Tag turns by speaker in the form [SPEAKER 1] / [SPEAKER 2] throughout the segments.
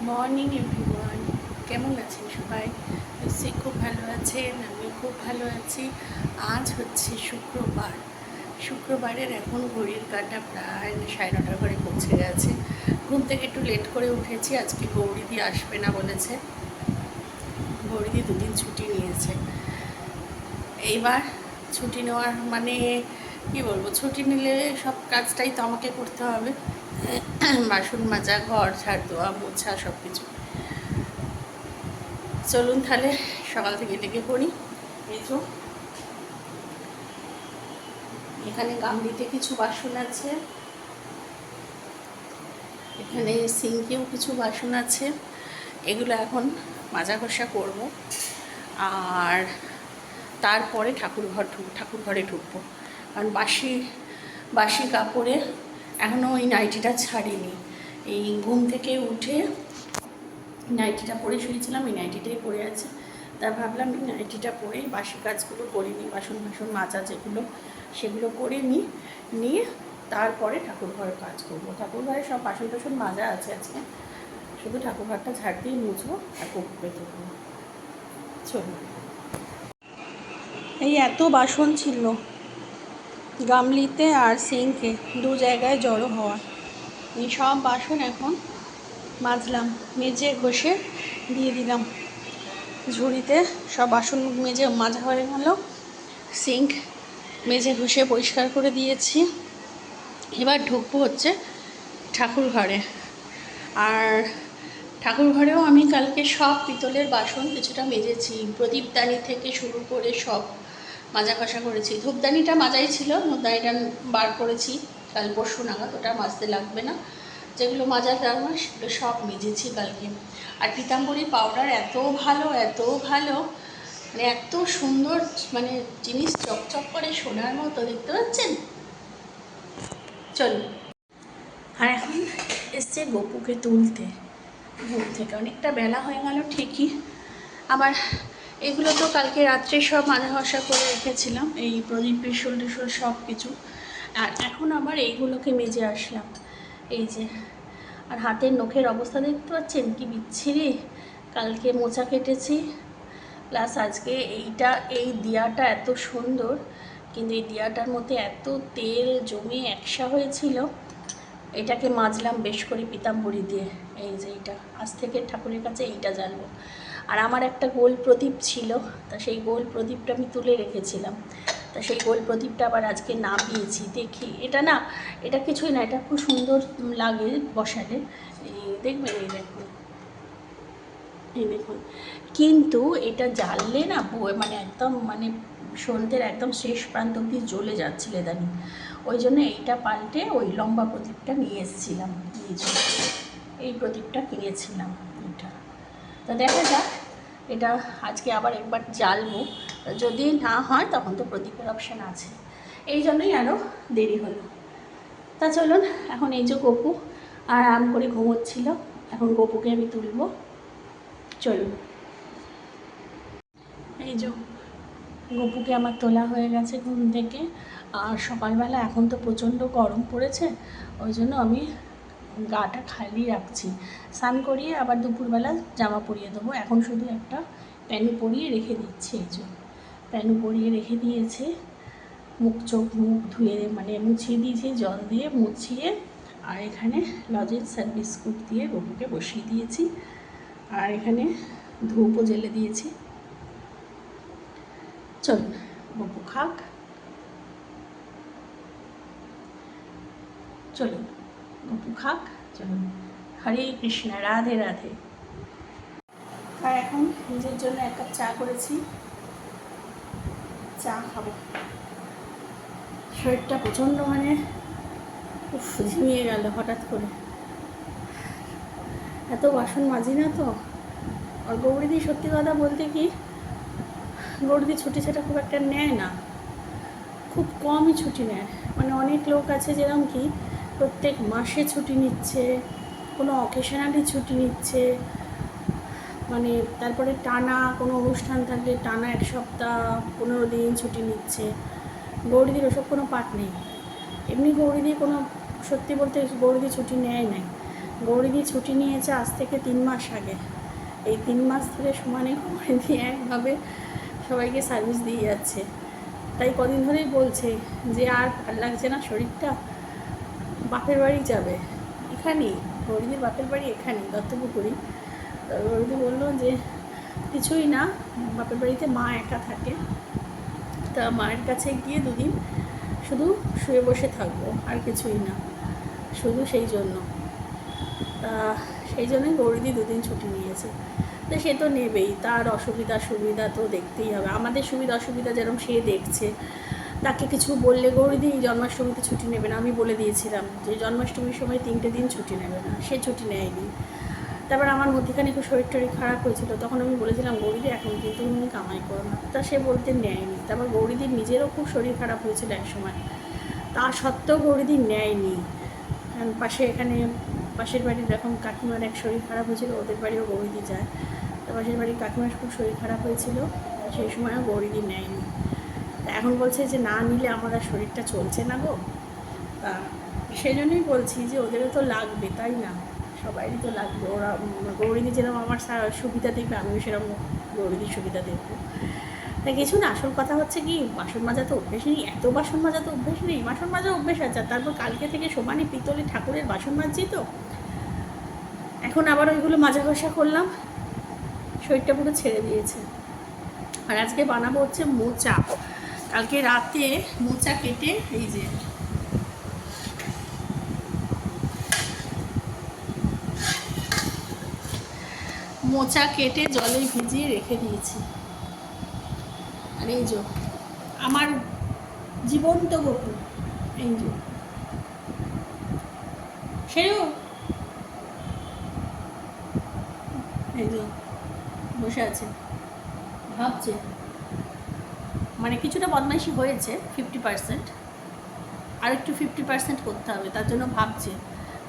[SPEAKER 1] Morning everyone, কেমন আছেন সবাই? নিশ্চয়ই খুব ভালো আছেন, আমিও খুব ভালো আছি। আজ হচ্ছে শুক্রবারের এখন ঘড়ির কাঁটা প্রায় 9:30 করে পৌঁছে গেছে। ঘুম থেকে একটু লেট করে উঠেছি, আজকে গৌরীদি আসবে না বলেছে। গৌরীদি 2 দিন ছুটি নিয়েছে। এইবার ছুটি নেওয়ার মানে কী বলবো, ছুটি নিলে সব কাজটাই তো আমাকে করতে হবে। বাসন মাজা, ঘর ঝাড় দেওয়া, মোছা, সব কিছু। চলুন তাহলে সকাল থেকে লেগে পড়ি। এই তো এখানে গামলিতে কিছু বাসন আছে, এখানে সিঙ্কেও কিছু বাসন আছে। এগুলো এখন মাজা ঘষা করবো, আর তারপরে ঠাকুর ঘরে ঢুকবো। কারণ বাসি কাপড়ে এখনও ওই নাইটিটা ছাড়িনি। এই ঘুম থেকে উঠে নাইটিটা পরে শুয়েছিলাম, এই নাইটিটাই পরে আছে। তা ভাবলাম এই নাইটিটা পরেই বাসি কাজগুলো করে নিই, বাসন মাজা যেগুলো সেগুলো করে নিয়ে তারপরে ঠাকুর ঘরের কাজ করবো। ঠাকুর ঘরে সব বাসন টাসন মাজা আছে আজকে, শুধু ঠাকুর ঘরটা ঝাড় দিয়ে মুছবো আর কুকুরকে তুলবো। চলুন। এই এত বাসন ছিল গামলিতে আর সিঙ্কে, 2 জায়গায় জড়ো হওয়া। এই সব বাসন এখন মাজলাম, মেজে ঘষে দিয়ে দিলাম ঝুড়িতে। সব বাসন মাজা হয়ে গেল, সিঙ্ক মেজে ঘষে পরিষ্কার করে দিয়েছি। এবার ঢুকবো হচ্ছে ঠাকুর ঘরে। আর ঠাকুর ঘরেও আমি কালকে সব পিতলের বাসন কিছুটা মেজেছি, প্রদীপদানি থেকে শুরু করে সব মাজা ঘষা করেছি। ধূপদানিটা মাজাই ছিল, ধূপদানিটা বার করেছি কাল পরশু নাগাদ, ওটা মাজতে লাগবে না। যেগুলো মাজার দরকার সেগুলো সব মেজেছি কালকে। আর পিতাম্বরীর পাউডার এত ভালো মানে এত সুন্দর, মানে জিনিস চকচক করে সোনার মতো, দেখতে পাচ্ছেন? চলুন। আর এখন এসছে গপুকে তুলতে ঘুম থেকে। অনেকটা বেলা হয়ে গেল ঠিকই, আবার এগুলো তো কালকে রাত্রে সব মাজা ঘষা করে রেখেছিলাম, এই প্রদীপ টিসল সব কিছু। আর এখন আবার এইগুলোকে মেজে আসলাম, এই যে। আর হাতের নখের অবস্থা দেখতে পাচ্ছেন কি বিচ্ছিরি। কালকে মোচা কেটেছি, প্লাস আজকে এই দিয়াটা এত সুন্দর, কিন্তু এই দিয়াটার মধ্যে এত তেল জমে একসা হয়েছিল। এটাকে মাজলাম বেশ করে পিতাম্বরী দিয়ে। এই যে এইটা আজ থেকে ঠাকুরের কাছে এইটা জ্বালবো। আর আমার একটা গোল প্রদীপ ছিল, তা সেই গোল প্রদীপটা আমি তুলে রেখেছিলাম। তা সেই গোল প্রদীপটা আবার আজকে নামিয়েছি। দেখি এটা কিছুই না, এটা খুব সুন্দর লাগে বসালে। এই দেখবেন, এই দেখুন। কিন্তু এটা জ্বাললে না মানে একদম মানে সন্ধ্যের একদম শেষ প্রান্ত অব্দি জ্বলে যাচ্ছিল দানি। ওই জন্য এইটা পাল্টে ওই লম্বা প্রদীপটা নিয়ে এসেছিলাম। এই প্রদীপটা কিনেছিলাম এটা। তা দেখা যাক, এটা আজকে আবার একবার জ্বালবো। যদি না হয় তখন তো প্রদীপের অপশান আছে, এই জন্যই আরও দেরি হলো। তা চলুন, এখন এই যে গপু আরাম করে ঘুমোচ্ছিল, এখন গপুকে আমি তুলবো। চলুন। এই যে গপুকে আমার তোলা হয়ে গেছে ঘুম থেকে। আর সকালবেলা এখন তো প্রচণ্ড গরম পড়েছে, ওই জন্য আমি গাটা খালি রাখছি। স্নান করিয়ে আবার দুপুরবেলা জামা পরিয়ে দেবো। এখন শুধু একটা প্যান্ট পরিয়ে রেখে দিচ্ছি। এই যে প্যান্ট পরিয়ে রেখে দিয়েছে, মুখ ধুয়ে মানে মুছিয়ে দিয়েছি, জল দিয়ে মুছিয়ে। আর এখানে লজেন্স আর বিস্কুট দিয়ে গপুকে বসিয়ে দিয়েছি। আর এখানে ধূপও জ্বেলে দিয়েছি। চলুন গপু খাক, চলুন গপু খাক, চলুন। হরে কৃষ্ণ, রাধে রাধে। আর এখন নিজের জন্য 1 কাপ চা করেছি, চা খাবো। শরীরটা প্রচণ্ড মানে ঝিমিয়ে গেল হঠাৎ করে। এত বাসন মাজি না তো। আর গৌরীদি সত্যি কথা বলতে কি, গৌরীদি ছুটি সেটা খুব একটা নেয় না, খুব কমই ছুটি নেয়। মানে অনেক লোক আছে যেরকম কি প্রত্যেক মাসে ছুটি নিচ্ছে, কোনো অকেশনালি ছুটি নিচ্ছে, মানে তারপরে টানা কোনো অনুষ্ঠান থাকলে টানা 1 সপ্তাহ 15 দিন ছুটি নিচ্ছে। গৌরীদির ওসব কোনো পাঠ নেই। এমনি গৌরীদি কোনো, সত্যি বলতে গৌরীদি ছুটি নেয় নাই। গৌরীদি ছুটি নিয়েছে আজ থেকে 3 মাস আগে। এই 3 মাস ধরে সমানে গৌরীদি একভাবে সবাইকে সার্ভিস দিয়ে যাচ্ছে। তাই কদিন ধরেই বলছে যে আর ভাল লাগছে না শরীরটা, বাপের বাড়ি যাবে। এখানেই গৌরীদির বাপের বাড়ি এখানেই দত্তপুকুরি। গৌরীদি বললো যে কিছুই না, বাপের বাড়িতে মা একা থাকে, তা মায়ের কাছে গিয়ে 2 দিন শুধু শুয়ে বসে থাকবো, আর কিছুই না, শুধু সেই জন্য। তা সেই জন্যই গৌরীদি 2 দিন ছুটি নিয়েছে। তো সে তো নেবেই, তার অসুবিধা সুবিধা তো দেখতেই হবে। আমাদের সুবিধা অসুবিধা যেরকম সে দেখছে, তাকে কিছু বললে গৌরীদি জন্মাষ্টমীতে ছুটি নেবে না। আমি বলে দিয়েছিলাম যে জন্মাষ্টমীর সময় 3টে দিন ছুটি নেবে না, সে ছুটি নেয়নি। তারপর আমার মধ্যেখানে একটু শরীর টরীর খারাপ হয়েছিল, তখন আমি বলেছিলাম গৌরীদি এখন কিন্তু তুমি কামাই করো না, তা সে বলতে নেয়নি। তারপর গৌরীদির নিজেরও খুব শরীর খারাপ হয়েছিল এক সময়, তা সত্ত্বেও গৌরীদি নেয়নি। কারণ এখানে পাশের বাড়ির এরকম কাকিমার এক শরীর খারাপ হয়েছিল, ওদের বাড়িও গৌরীদি যায়। তো পাশের বাড়ির কাকিমার খুব শরীর খারাপ হয়েছিল, সেই সময়ও গৌরীদি নেয়নি। তা এখন বলছে যে না নিলে আমার আর শরীরটা চলছে না গো। তা সেই জন্যই বলছি যে ওদেরও তো লাগবে, তাই না? সবাইরই তো লাগবে। ওরা গৌরীদি যেরকম আমার সুবিধা দেখবে, আমিও সেরকম গৌরীদির সুবিধা দেখবো। তাই কিছু না, আসল কথা হচ্ছে কি, বাসন মাজা তো অভ্যেস নেই, এত বাসন মাজা তো অভ্যেস নেই। বাসন মাজা অভ্যেস আছে, তারপর কালকে থেকে সমানে পিতলে ঠাকুরের বাসন মাজছি তো, এখন আবার ওইগুলো মাজা ঘষা করলাম, শরীরটা পুরো ছেড়ে দিয়েছে। আর আজকে বানাবো হচ্ছে মোচা। কালকে রাতে মোচা কেটে, এই যে মোচা কেটে জলে ভিজিয়ে রেখে দিয়েছি। আর এই যে আমার জীবন্ত গপু, এই যে সেও এই যে বসে আছে, ভাবছে, মানে কিছুটা বদমাইশি হয়েছে 50%, আর একটু 50% করতে হবে, তার জন্য ভাবছে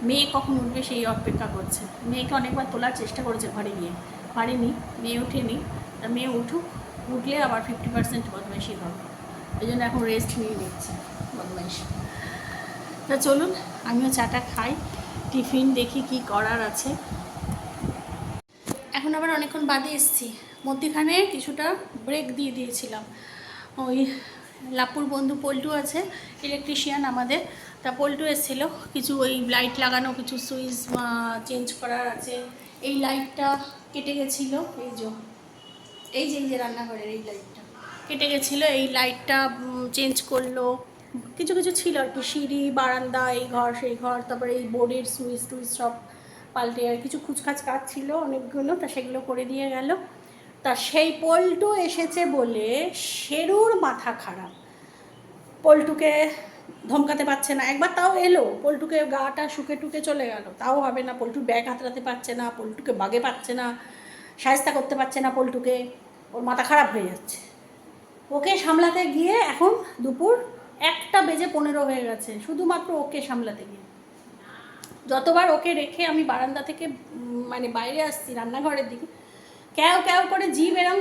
[SPEAKER 1] মেয়ে কখন উঠবে সেই অপেক্ষা করছে। মেয়েকে অনেকবার তোলার চেষ্টা করেছে ঘরে গিয়ে, পারেনি, মেয়ে ওঠেনি। তা মেয়ে উঠুক, উঠলে আবার 50% বদমাইশি হবে, ওই জন্য এখন রেস্ট নিয়ে নিচ্ছে বদমাইশি। তা চলুন আমিও চাটা খাই, টিফিন দেখি কি করার আছে। এখন আবার অনেকক্ষণ বাদে এসেছি, মধ্যখানে কিছুটা ব্রেক দিয়ে দিয়েছিলাম। ওই লাপুর বন্ধু পল্টু আছে, ইলেকট্রিশিয়ান আমাদের, তা পল্টু এসেছিলো, কিছু ওই লাইট লাগানো, কিছু সুইচ চেঞ্জ করার আছে। এই লাইটটা কেটে গেছিলো, এই যে রান্নাঘরের এই লাইটটা কেটে গেছিলো, এই লাইটটা চেঞ্জ করলো। কিছু কিছু ছিল আর কি, সিঁড়ি, বারান্দা, এই ঘর সেই ঘর, তারপরে এই বোর্ডের সুইচ টুইচ সব পাল্টে, আর কিছু খুচখাচ কাজ ছিল অনেকগুলো, তা সেগুলো করে দিয়ে গেল। তা সেই পল্টু এসেছে বলে শেরুর মাথা খারাপ, পল্টুকে ধমকাতে পারছে না। একবার তাও এলো, পল্টুকে গাটা শুকে টুকে চলে গেল, তাও হবে না। পল্টুর ব্যাগ হাতড়াতে পারছে না, পল্টুকে বাগে পাচ্ছে না, সায়স্তা করতে পারছে না পল্টুকে, ওর মাথা খারাপ হয়ে যাচ্ছে। ওকে সামলাতে গিয়ে এখন দুপুর 1:15 হয়ে গেছে, শুধুমাত্র ওকে সামলাতে গিয়ে। যতবার ওকে রেখে আমি বারান্দা থেকে মানে বাইরে আসছি রান্নাঘরের দিকে, ক্যাও ক্যাও করে জিভ এরম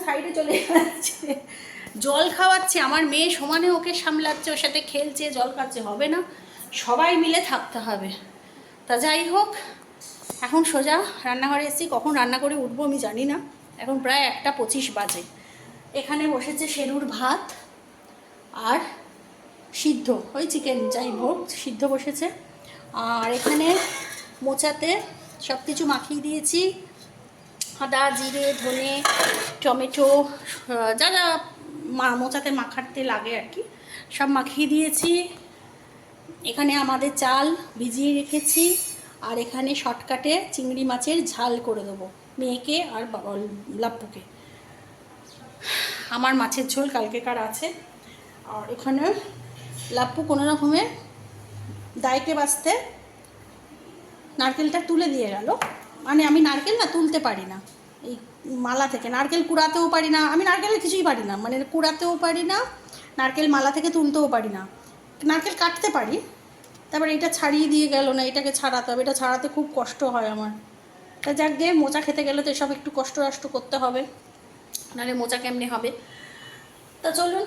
[SPEAKER 1] সাইডে চলে যাচ্ছে। জল খাওয়াচ্ছে, আমার মেয়ে সমানে ওকে সামলাচ্ছে, ওর সাথে খেলছে, জল খাচ্ছে। হবে না, সবাই মিলে থাকতে হবে। তা যাই হোক, এখন সোজা রান্নাঘরে এসেছি, কখন রান্না করে উঠবো আমি জানি না। এখন প্রায় 1:25 বাজে। এখানে বসেছে শেরুর ভাত আর সিদ্ধ, ওই চিকেন যাই হোক, সিদ্ধ বসেছে। আর এখানে মোচাতে সব কিছু মাখিয়ে দিয়েছি, আদা, জিরে, ধনে, টমেটো, যা যা মোচাতে মাখাতে লাগে আর কি, সব মাখিয়ে দিয়েছি। এখানে আমাদের চাল ভিজিয়ে রেখেছি, আর এখানে শর্টকাটে চিংড়ি মাছের ঝাল করে দেবো মেয়েকে আর লাপ্পুকে। আমার মাছের ঝোল কালকেকার আছে। আর এখানে লাপ্পু কোনো রকমে দাইতে বাঁচতে নারকেলটা তুলে দিয়ে গেল। মানে আমি নারকেল না তুলতে পারি না, এই মালা থেকে নারকেল কুড়াতেও পারি না, আমি নারকেলের কিছুই পারি না, মানে কুড়াতেও পারি না, নারকেল মালা থেকে তুলতেও পারি না। নারকেল কাটতে পারি, তারপর এটা ছাড়িয়ে দিয়ে গেল না, এটাকে ছাড়াতে হবে, এটা ছাড়াতে খুব কষ্ট হয় আমার। তা যাক গে, মোচা খেতে গেলে তো এসব একটু কষ্ট করতে হবে, নাহলে মোচা কেমনে হবে। তা চলুন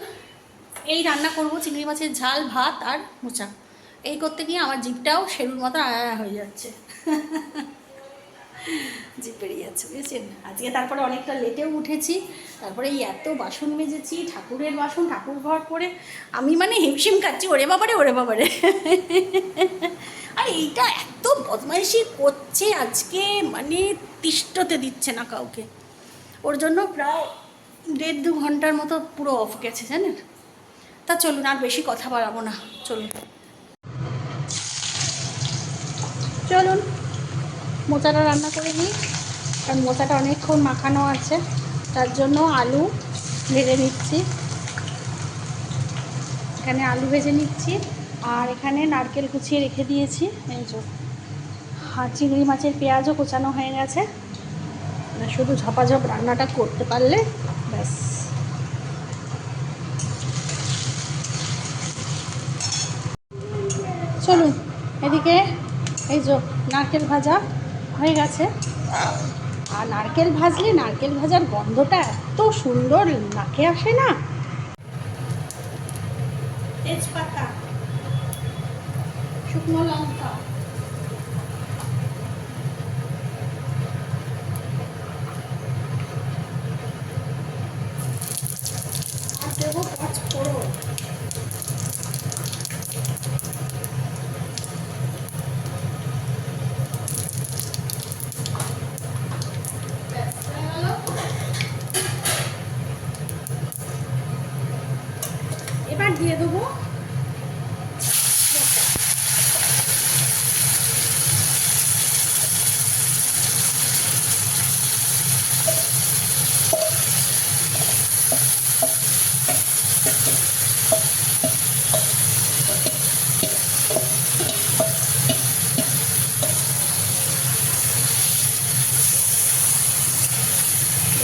[SPEAKER 1] এই রান্না করব, চিংড়ি মাছের ঝাল, ভাত আর মোচা। এই করতে গিয়ে আমার জিভটাও সেরুর মতো আয়া হয়ে যাচ্ছে। জিভ বেরিয়ে যাচ্ছে, বুঝেছেন। আজকে তারপরে অনেকটা লেটেও উঠেছি, তারপরে এই এত বাসন মেজেছি, ঠাকুরের বাসন, ঠাকুর ঘর করে আমি মানে হিমশিম খাচ্ছি, ওরে বাবারে ওরে বাবারে। আর এইটা এত বদমাইশি করছে আজকে, মানে তিষ্ঠতে দিচ্ছে না কাউকে। ওর জন্য প্রায় 1.5-2 ঘন্টার মতো পুরো অফ গেছে, জানেন। তা চলুন, আর বেশি কথা বাড়াবো না, চলুন চলুন মোচাটা রান্না করে নিই। কারণ মোচাটা অনেকক্ষণ মাখানো আছে, তার জন্য আলু ভেজে নিচ্ছি। এখানে আলু ভেজে নিচ্ছি, আর এখানে নারকেল কুচিয়ে রেখে দিয়েছি এই যে। আর চিংড়ি মাছের পেঁয়াজও কোচানো হয়ে গেছে, শুধু ঝপাঝপ রান্নাটা করতে পারলে ব্যাস। চলুন, এদিকে এই যে নারকেল ভাজা হয়ে গেছে। আর নারকেল ভাজলে নারকেল ভাজার গন্ধটা এত সুন্দর নাকে আসে না। তেজপাতা, শুকনো লঙ্কা, আর দেবো 5 ফোড়ন। এবার দিয়ে দেবো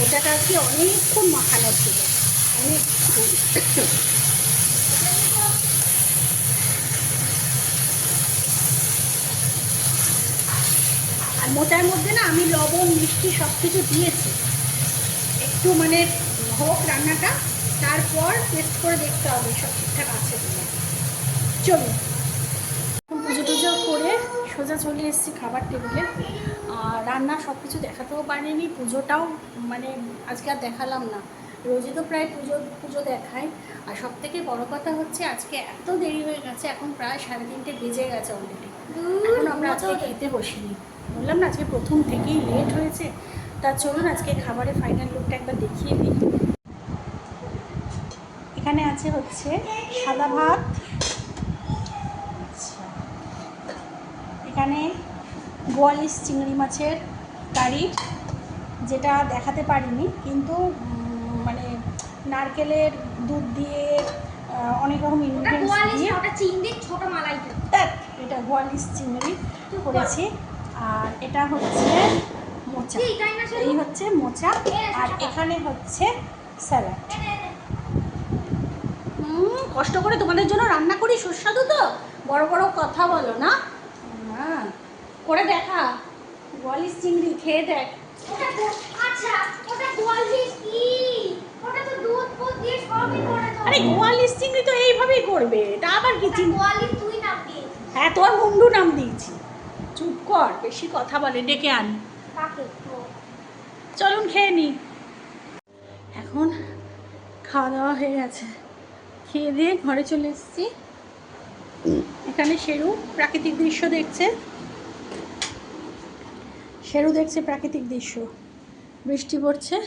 [SPEAKER 1] ওটাটা আজকে অনেকক্ষণ মাখানো ছিল, অনেকক্ষণ। আর মোচার মধ্যে না আমি লবণ মিষ্টি সব কিছু দিয়েছি, একটু মানে হোক রান্নাটা, তারপর টেস্ট করে দেখতে হবে সব ঠিকঠাক আছে কিনা। চলুন, পুজো টুজো করে সোজা চলে এসেছি খাবার টেবিলে। আর রান্না সব কিছু দেখাতেও পারিনি, পুজোটাও মানে আজকে আর দেখালাম না। রোজই তো প্রায় পুজো দেখায়। আর সব থেকে বড় কথা হচ্ছে আজকে এত দেরি হয়ে গেছে, এখন প্রায় 3:30 বেজে গেছে অলরেডি। এখন আমরা আজকে খেতে বসিনি, বললাম না আজকে প্রথম থেকেই লেট হয়েছে। তা চলুন আজকে খাবারের ফাইনাল লুকটা একবার দেখিয়ে দিই। এখানে আছে হচ্ছে সাদা ভাত, এখানে বোয়ালিশ চিংড়ি মাছের কারি, যেটা দেখাতে পারিনি, কিন্তু মানে নারকেলের দুধ দিয়ে অনেক রকম ইনগ্রিডিয়েন্টস দিয়ে এটা বোয়ালিশ চিংড়ি করেছি। আর এটা হচ্ছে মোচা, এই হচ্ছে মোচা। আর এখানে হচ্ছে স্যালাড। কষ্ট করে তোমাদের জন্য রান্না করি, সুস্বাদু তো। বড় বড় কথা বলো না, হ্যাঁ করে দেখা। বোয়ালিশ চিংড়ি খেয়ে দেখ। আরে বোয়ালিশ চিংড়ি তো এইভাবেই করবে, এটা আবার কি চিংড়ি? হ্যাঁ তোর মুন্ডু নাম দিয়েছি, চুপ কর, বেশি কথা বলে। ডেকে আন, চলুন খেয়ে নি। এখন খাওয়া দাওয়া হয়ে গেছে, খেয়ে দিয়ে ঘরে চলে এসেছি। এখানে শেরু প্রাকৃতিক দৃশ্য দেখছে, শেরু দেখছে প্রাকৃতিক দৃশ্য। বৃষ্টি পড়ছে,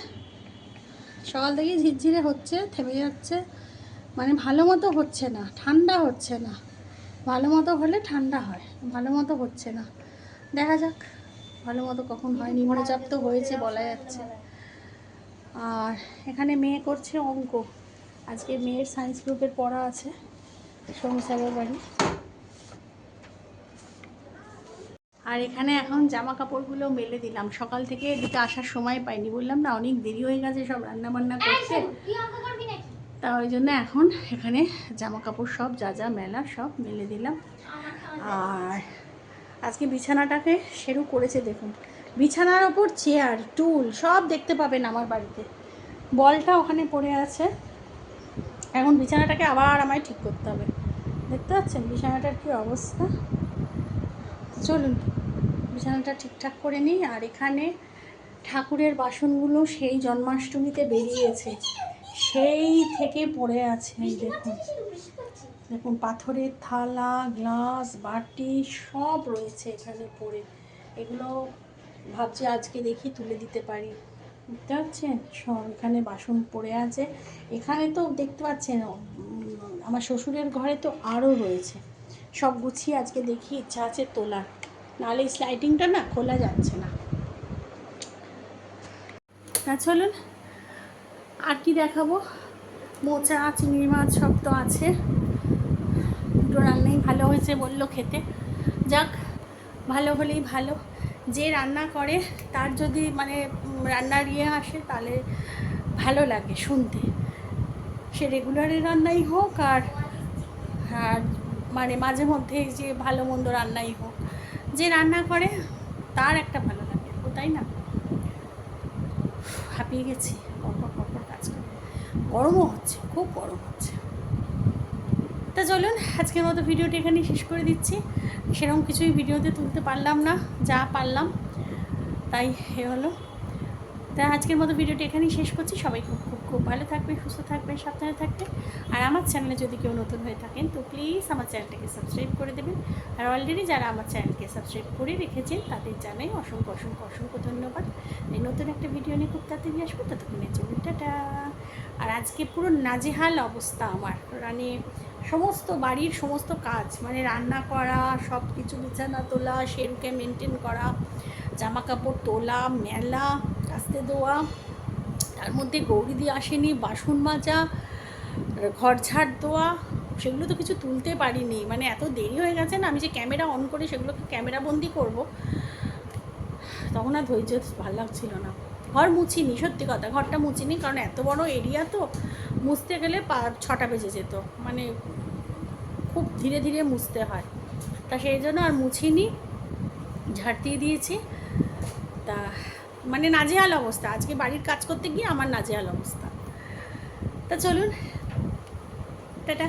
[SPEAKER 1] সকাল থেকে ঝিরঝিরে হচ্ছে, থেমে যাচ্ছে, মানে ভালো মতো হচ্ছে না, ঠান্ডা হচ্ছে না। ভালো মতো হলে ঠান্ডা হয়, ভালো মতো হচ্ছে না। দেখা যাক ভালো মতো কখন হয়। নিম্নচাপ তো হয়েছে, বলা যাচ্ছে। আর এখানে মেয়ে করছে অঙ্ক, আজকে মেয়ের সায়েন্স গ্রুপের পড়া আছে সৌমি স্যারের বাড়ি। আর এখানে এখন জামা কাপড়গুলো মেলে দিলাম, সকাল থেকে এদিকে আসার সময় পাইনি, বললাম না অনেক দেরি হয়ে গেছে সব রান্না বান্না করতে। তা ওই জন্য এখন এখানে জামা কাপড় সব যা যা মেলা সব মেলে দিলাম। আর আজকে বিছানাটাকে শেরু করেছে, দেখুন বিছানার ওপর চেয়ার টুল সব দেখতে পাবেন আমার বাড়িতে। বলটা ওখানে পড়ে আছে, এখন বিছানাটাকে আবার আমায় ঠিক করতে হবে। দেখতে পাচ্ছেন বিছানাটার কী অবস্থা। চলুন বিছানাটা ঠিকঠাক করে নিই। আর এখানে ঠাকুরের বাসনগুলো সেই জন্মাষ্টমীতে বেরিয়েছে, সেই থেকে পড়ে আছে। এই দেখুন দেখুন, পাথরের থালা, গ্লাস, বাটি সব রয়েছে এখানে পড়ে। এগুলো ভাবছি আজকে দেখি তুলে দিতে পারি। বুঝতে পারছেন, সব এখানে বাসন পড়ে আছে। এখানে তো দেখতে পাচ্ছেন আমার শ্বশুরের ঘরে তো আরও রয়েছে। সব গুছিয়ে আজকে দেখি, ইচ্ছা আছে তোলার, নাহলে এই স্লাইডিংটা না খোলা যাচ্ছে না। চলুন আর কি দেখাবো, মোচা, চিংড়ি মাছ সব তো আছে। দুটো রান্নাই ভালো হয়েছে বললো খেতে। যাক, ভালো হলেই ভালো। যে রান্না করে তার যদি মানে রান্নার আসে তাহলে ভালো লাগে শুনতে। সে রেগুলারের রান্নাই হোক আর মানে মাঝে মধ্যে যে ভালো মন্দ রান্নাই হোক, যে রান্না করে তার একটা ভালো লাগে, ওটাই না। হাঁপিয়ে গেছি পরপর কাজ করে, গরমও হচ্ছে, খুব গরম হচ্ছে। তা চলুন আজকের মতো ভিডিওটি এখানেই শেষ করে দিচ্ছি। সেরকম কিছুই ভিডিওতে তুলতে পারলাম না, যা পারলাম তাই হলো। তা আজকের মতো ভিডিওটি এখানেই শেষ করছি। সবাই খুব খুব খুব ভালো থাকবে, সুস্থ থাকবে, সাবধানে থাকবে। আর আমার চ্যানেলে যদি কেউ নতুন হয়ে থাকেন তো প্লিজ আমার চ্যানেলটাকে সাবস্ক্রাইব করে দেবেন। আর অলরেডি যারা আমার চ্যানেলকে সাবস্ক্রাইব করে রেখেছেন তাদের জানাই অসংখ্য অসংখ্য অসংখ্য ধন্যবাদ। এই নতুন একটা ভিডিও নিয়ে খুব তাড়াতাড়ি আসবো, ততক্ষণের জন্য টাটা। আর আজকে পুরো নাজেহাল অবস্থা আমার, মানে সমস্ত বাড়ির সমস্ত কাজ, মানে রান্না করা, সব কিছু, বিছানা তোলা, সেরুকে মেনটেন করা, জামা কাপড় তোলা, মেলা, কাস্তে দেওয়া, তার মধ্যে গৌরীদি আসেনি, বাসন মাজা, ঘর ঝাড় দেওয়া, সেগুলো তো কিছু তুলতে পারিনি। মানে এত দেরি হয়ে গেছে না, আমি যে ক্যামেরা অন করে সেগুলোকে ক্যামেরা বন্দি করবো, তখন আর ধৈর্য ভালো লাগছিল না। ঘর মুছিনি, সত্যি কথা ঘরটা মুছিনি, কারণ এত বড় এরিয়া তো মুছতে গেলে 6টা বেজে যেত, মানে খুব ধীরে ধীরে মুছতে হয়। তা সেই জন্য আর মুছিনি, ঝাড় দিয়ে দিয়েছি। তা মানে নাজেহাল অবস্থা, আজকে বাড়ির কাজ করতে গিয়ে আমার নাজেহাল অবস্থা। তা চলুন টাটা।